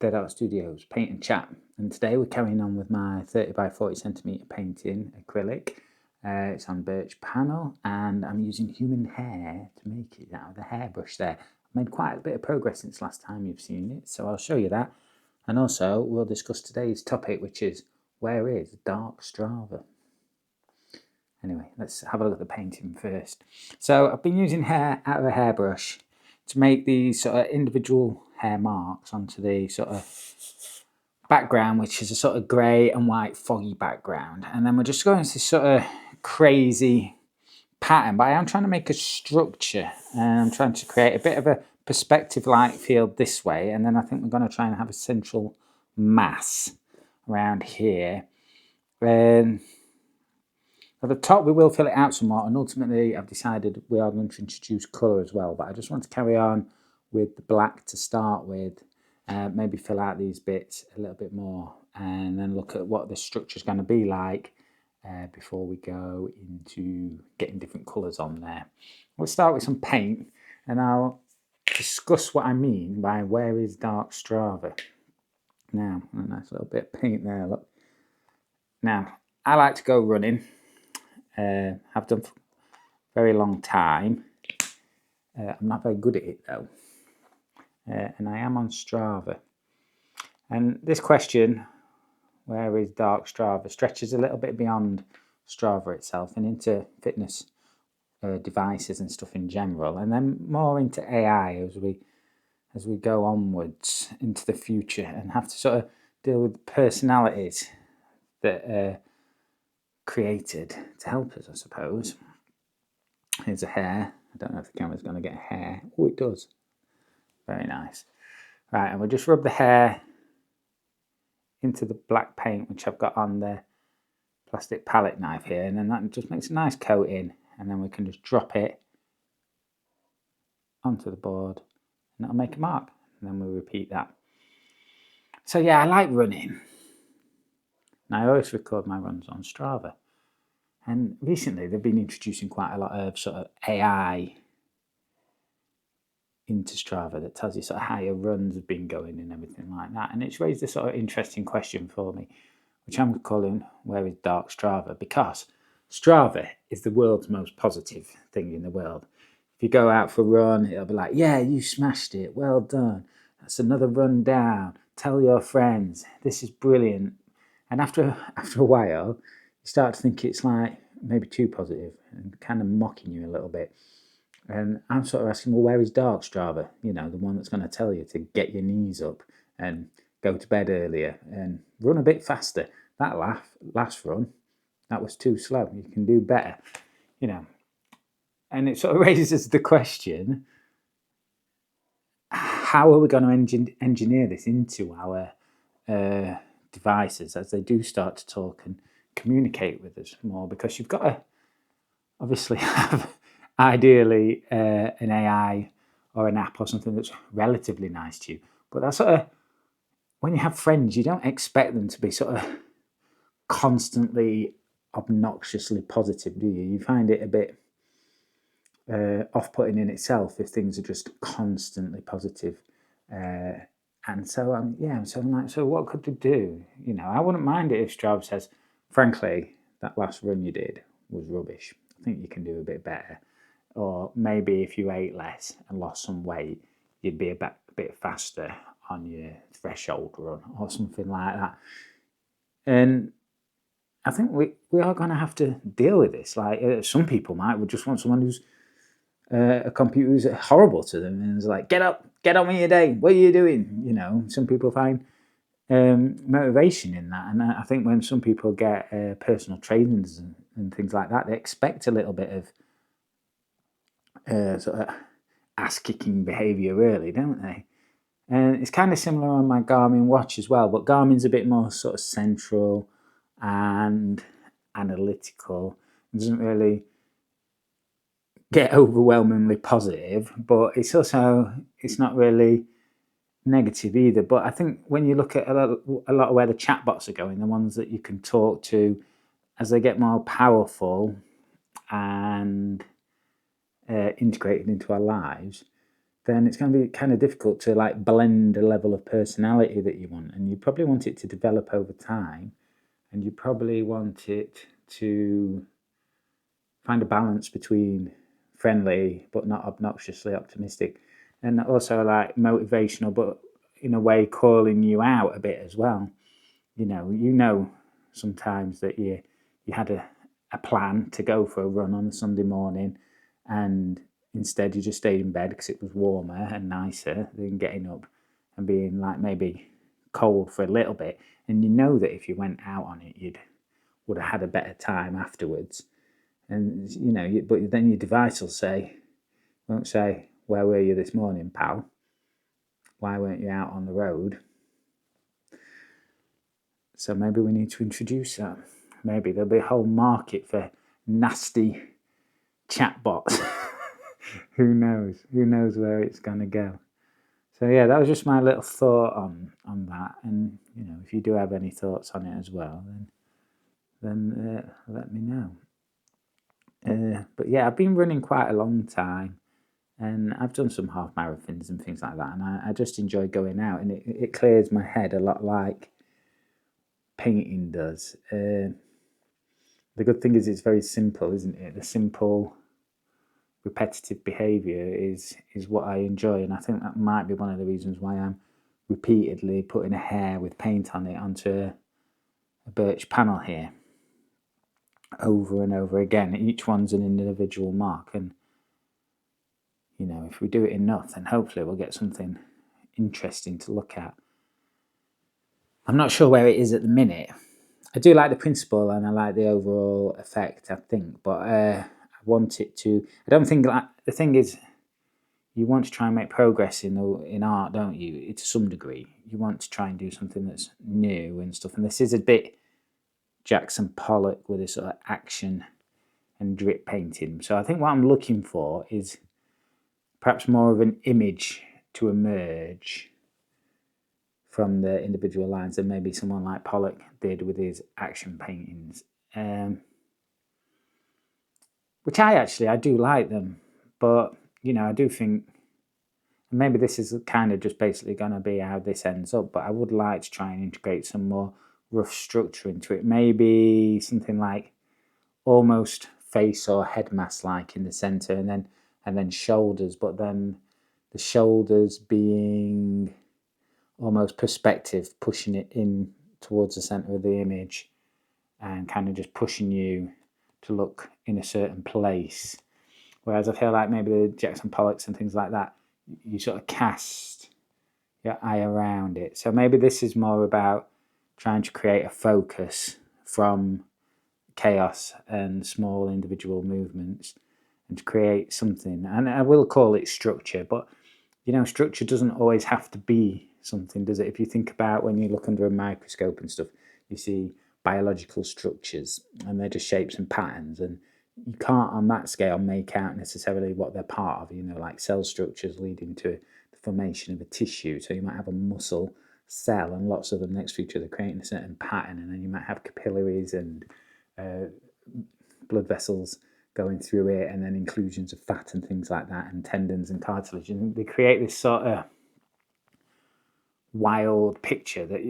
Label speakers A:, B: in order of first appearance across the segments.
A: Dead Art Studios paint and chat, and today we're carrying on with my 30 by 40 centimetre painting acrylic. It's on birch panel and I'm using human hair to make it out of the hairbrush there. I've made quite a bit of progress since last time you've seen it, so I'll show you that. And also we'll discuss today's topic, which is where is Dark Strava? Anyway, let's have a look at the painting first. So I've been using hair out of a hairbrush to make these sort of individual hair marks onto the sort of background, which is a sort of grey and white foggy background. And then we're just going to this sort of crazy pattern, but I am trying to make a structure and I'm trying to create a bit of a perspective light field this way. And then I think we're going to try and have a central mass around here. At the top we will fill it out somewhat, and ultimately I've decided we are going to introduce colour as well, but I just want to carry on with the black to start with, maybe fill out these bits a little bit more and then look at what the structure is going to be like before we go into getting different colours on there. We'll start with some paint and I'll discuss what I mean by where is Dark Strava. Now, a nice little bit of paint there, look. Now, I like to go running. Have done for a very long time. I'm not very good at it though, and I am on Strava. And this question, where is Dark Strava, stretches a little bit beyond Strava itself and into fitness devices and stuff in general, and then more into AI as we go onwards into the future and have to sort of deal with personalities that created to help us, I suppose. Here's a hair. I don't know if the camera's going to get hair. Oh, it does. Very nice. Right, and we'll just rub the hair into the black paint, which I've got on the plastic palette knife here, and then that just makes a nice coating, and then we can just drop it onto the board, and that'll make a mark, and then we'll repeat that. So yeah, I like running. And I always record my runs on Strava. And recently they've been introducing quite a lot of sort of AI into Strava that tells you sort of how your runs have been going and everything like that. And it's raised a sort of interesting question for me, which I'm calling where is Dark Strava? Because Strava is the world's most positive thing in the world. If you go out for a run, it'll be like, yeah, you smashed it. Well done. That's another run down. Tell your friends. This is brilliant. And after a while, you start to think it's like maybe too positive and kind of mocking you a little bit. And I'm sort of asking, well, where is Dark Strava? You know, the one that's going to tell you to get your knees up and go to bed earlier and run a bit faster. That last run, that was too slow. You can do better, you know. And it sort of raises the question, how are we going to engineer this into our devices as they do start to talk and communicate with us more? Because you've got to obviously have ideally an AI or an app or something that's relatively nice to you, but that's sort of, when you have friends, you don't expect them to be sort of constantly obnoxiously positive, do you? You find it a bit off-putting in itself if things are just constantly positive. And so yeah, so I'm like, so what could they do? You know, I wouldn't mind it if Strava says, frankly, that last run you did was rubbish. I think you can do a bit better. Or maybe if you ate less and lost some weight, you'd be a bit faster on your threshold run or something like that. And I think we are going to have to deal with this. Like some people would just want someone who's a computer who's horrible to them and is like, get up, get on with your day. What are you doing? You know, some people find motivation in that. And I think when some people get personal trainers and things like that, they expect a little bit of sort of ass-kicking behaviour, really, don't they? And it's kind of similar on my Garmin watch as well, but Garmin's a bit more sort of central and analytical. It doesn't really get overwhelmingly positive, but it's not really negative either. But I think when you look at a lot of where the chatbots are going, the ones that you can talk to as they get more powerful and integrated into our lives, then it's going to be kind of difficult to like blend a level of personality that you want. And you probably want it to develop over time, and you probably want it to find a balance between friendly but not obnoxiously optimistic, and also like motivational but in a way calling you out a bit as well. You know sometimes that you had a plan to go for a run on a Sunday morning, and instead you just stayed in bed because it was warmer and nicer than getting up and being like maybe cold for a little bit. And you know that if you went out on it, you'd would have had a better time afterwards. And but then your device won't say, "Where were you this morning, pal? Why weren't you out on the road?" So maybe we need to introduce that. Maybe there'll be a whole market for nasty chatbots. Who knows? Who knows where it's going to go? So yeah, that was just my little thought on that. And if you do have any thoughts on it as well, then let me know. But yeah, I've been running quite a long time, and I've done some half marathons and things like that, and I just enjoy going out, and it clears my head a lot like painting does. The good thing is it's very simple, isn't it? The simple, repetitive behaviour is what I enjoy, and I think that might be one of the reasons why I'm repeatedly putting a hair with paint on it onto a birch panel here over and over again. Each one's an individual mark, and if we do it enough, then hopefully we'll get something interesting to look at. I'm not sure where it is at the minute. I do like the principle and I like the overall effect, I think, but I want it to. I don't think the thing is, you want to try and make progress in art, don't you? To some degree, you want to try and do something that's new and stuff. And this is a bit Jackson Pollock with this sort of action and drip painting. So I think what I'm looking for is perhaps more of an image to emerge from the individual lines than maybe someone like Pollock did with his action paintings, which I do like them, but I do think maybe this is kind of just basically going to be how this ends up, but I would like to try and integrate some more rough structure into it. Maybe something like almost face or head mask like in the center, and then shoulders, but then the shoulders being almost perspective, pushing it in towards the center of the image and kind of just pushing you to look in a certain place. Whereas I feel like maybe the Jackson Pollocks and things like that, you sort of cast your eye around it. So maybe this is more about trying to create a focus from chaos and small individual movements and to create something. And I will call it structure, but structure doesn't always have to be something, does it? If you think about when you look under a microscope and stuff, you see biological structures and they're just shapes and patterns, and you can't on that scale make out necessarily what they're part of, like cell structures leading to the formation of a tissue. So you might have a muscle cell and lots of them next to each other creating a certain pattern, and then you might have capillaries and blood vessels going through it, and then inclusions of fat and things like that, and tendons and cartilage, and they create this sort of wild picture that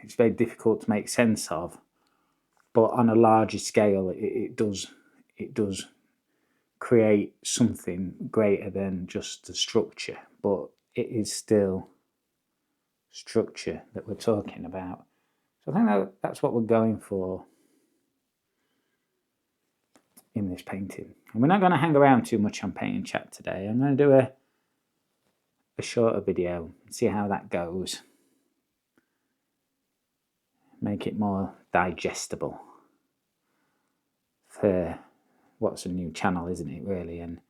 A: it's very difficult to make sense of. But on a larger scale, it does create something greater than just the structure, but it is still structure that we're talking about. So I think that's what we're going for in this painting. And we're not going to hang around too much on painting chat today. I'm going to do a shorter video and see how that goes. Make it more digestible for what's a new channel, isn't it, really? And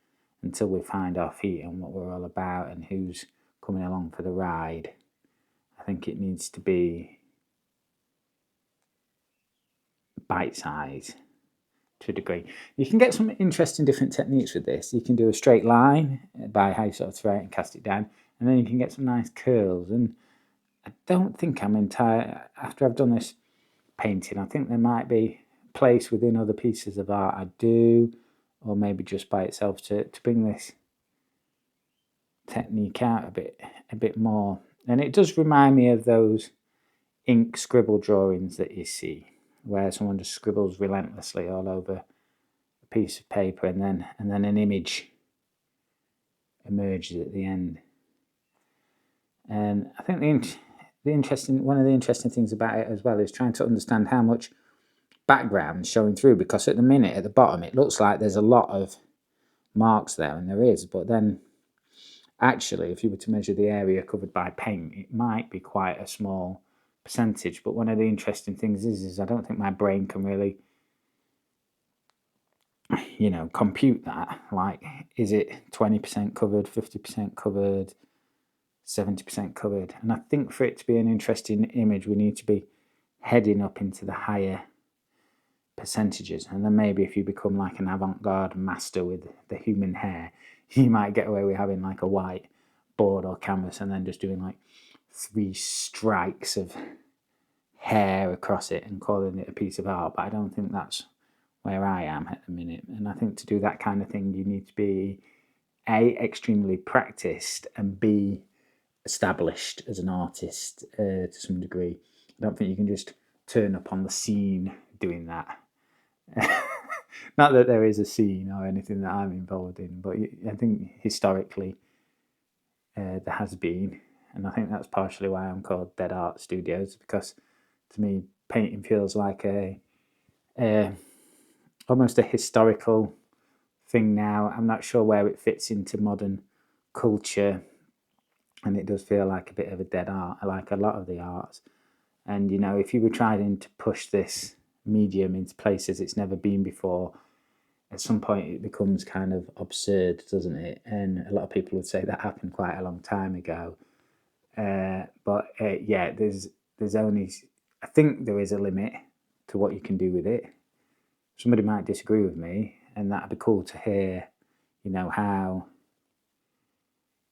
A: until we find our feet and what we're all about and who's coming along for the ride, I think it needs to be bite-sized to a degree. You can get some interesting different techniques with this. You can do a straight line by how you sort of throw it and cast it down, and then you can get some nice curls. And I don't think I'm entire. After I've done this painting, I think there might be place within other pieces of art I do, or maybe just by itself to bring this technique out a bit more. And it does remind me of those ink scribble drawings that you see, where someone just scribbles relentlessly all over a piece of paper, and then an image emerges at the end. And I think one of the interesting things about it as well is trying to understand how much background is showing through, because at the minute at the bottom it looks like there's a lot of marks there, and there is, but then actually if you were to measure the area covered by paint, it might be quite a small percentage. But one of the interesting things is I don't think my brain can really, compute that. Like, is it 20% covered, 50% covered, 70% covered? And I think for it to be an interesting image, we need to be heading up into the higher percentages. And then maybe if you become like an avant-garde master with the human hair, you might get away with having like a white board or canvas and then just doing like 3 strikes of hair across it and calling it a piece of art. But I don't think that's where I am at the minute. And I think to do that kind of thing, you need to be A, extremely practiced, and B, established as an artist to some degree. I don't think you can just turn up on the scene doing that. Not that there is a scene or anything that I'm involved in, but I think historically there has been, and I think that's partially why I'm called Dead Art Studios, because to me painting feels like almost a historical thing now. I'm not sure where it fits into modern culture, and it does feel like a bit of a dead art. I like a lot of the arts, and if you were trying to push this medium into places it's never been before, at some point it becomes kind of absurd, doesn't it? And a lot of people would say that happened quite a long time ago. But there's only, I think there is a limit to what you can do with it. Somebody might disagree with me, and that'd be cool to hear,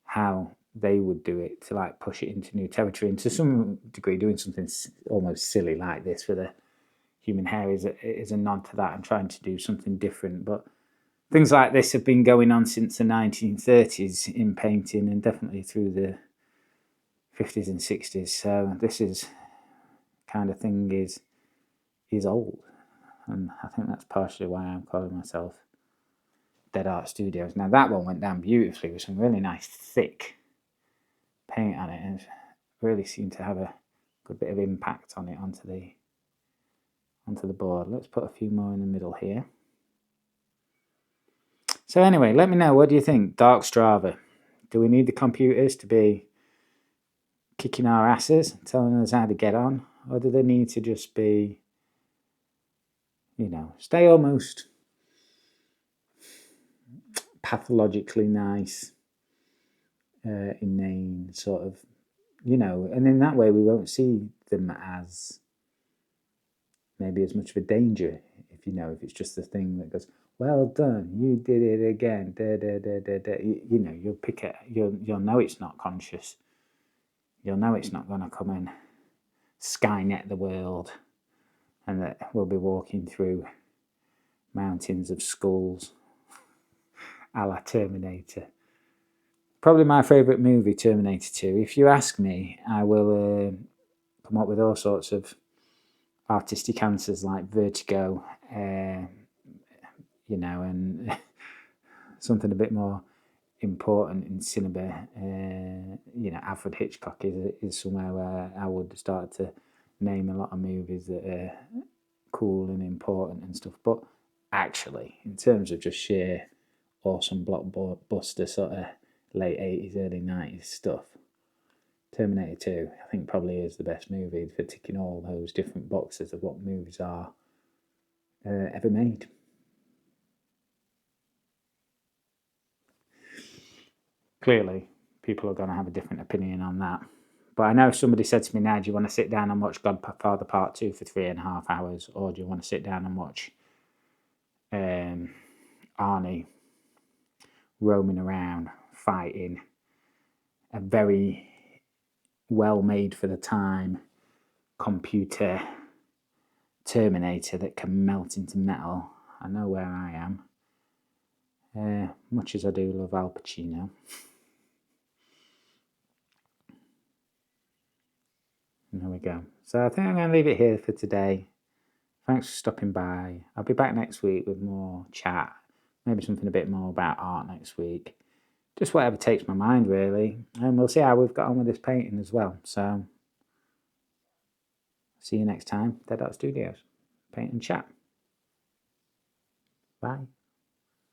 A: how they would do it to like push it into new territory. And to some degree, doing something almost silly like this with a human hair is a nod to that and trying to do something different. But things like this have been going on since the 1930s in painting, and definitely through the 50s and 60s. So this is kind of thing is old, and I think that's partially why I'm calling myself Dead Art Studios. Now that one went down beautifully with some really nice thick paint on it, and really seemed to have a good bit of impact on it onto the board. Let's put a few more in the middle here. So anyway, let me know, what do you think? Dark Strava. Do we need the computers to be kicking our asses, telling us how to get on? Or do they need to just be, stay almost pathologically nice, inane sort of, and in that way we won't see them as maybe as much of a danger if it's just the thing that goes, well done, you did it again, da, da, da, da, da. You'll pick it, you'll know it's not conscious, you'll know it's not going to come and Skynet the world, and that we'll be walking through mountains of skulls a la Terminator. Probably my favourite movie, Terminator 2. If you ask me, I will come up with all sorts of artistic answers like vertigo, and something a bit more important in cinema. Alfred Hitchcock is somewhere where I would start to name a lot of movies that are cool and important and stuff. But actually, in terms of just sheer awesome blockbuster sort of late 80s, early 90s stuff, Terminator 2, I think probably is the best movie for ticking all those different boxes of what movies are ever made. Clearly, people are going to have a different opinion on that. But I know somebody said to me now, do you want to sit down and watch Godfather Part 2 for 3.5 hours? Or do you want to sit down and watch Arnie roaming around fighting a very well made for the time computer Terminator that can melt into metal? I know where I am. Much as I do love Al Pacino. There we go. So I think I'm going to leave it here for today. Thanks for stopping by. I'll be back next week with more chat, maybe something a bit more about art next week. Just whatever takes my mind, really. And we'll see how we've got on with this painting as well. So see you next time. Dead Art Studios. Paint and chat. Bye.